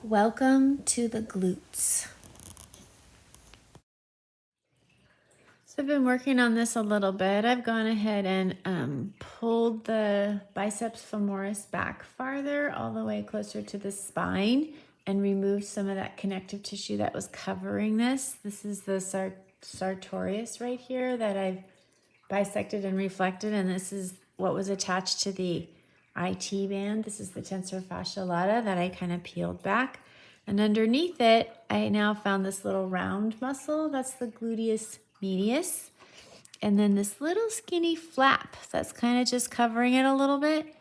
Welcome to the glutes. So I've been working on this a little bit. I've gone ahead and pulled the biceps femoris back farther, all the way closer to the spine, and removed some of that connective tissue that was covering this. This is the sartorius right here that I've bisected and reflected, and this is what was attached to the IT band. This is the tensor fascia lata that I kind of peeled back. And underneath it, I now found this little round muscle. That's the gluteus medius. And then this little skinny flap that's kind of just covering it a little bit.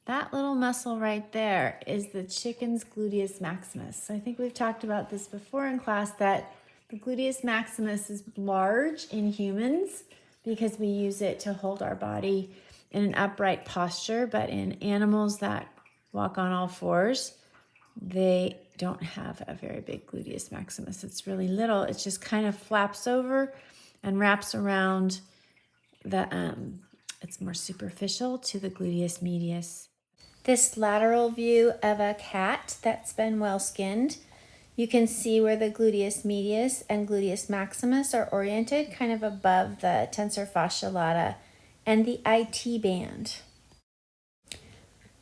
That little muscle right there is the chicken's gluteus maximus. So I think we've talked about this before in class, that the gluteus maximus is large in humans because we use it to hold our body in an upright posture, but in animals that walk on all fours, they don't have a very big gluteus maximus. It's really little. It just kind of flaps over and wraps around the, it's more superficial to the gluteus medius. This lateral view of a cat that's been well skinned, you can see where the gluteus medius and gluteus maximus are oriented, kind of above the tensor fascia lata and the IT band.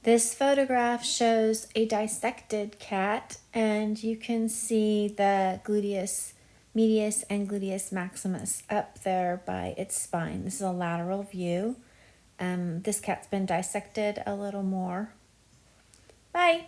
This photograph shows a dissected cat, and you can see the gluteus medius and gluteus maximus up there by its spine. This is a lateral view. This cat's been dissected a little more. Bye.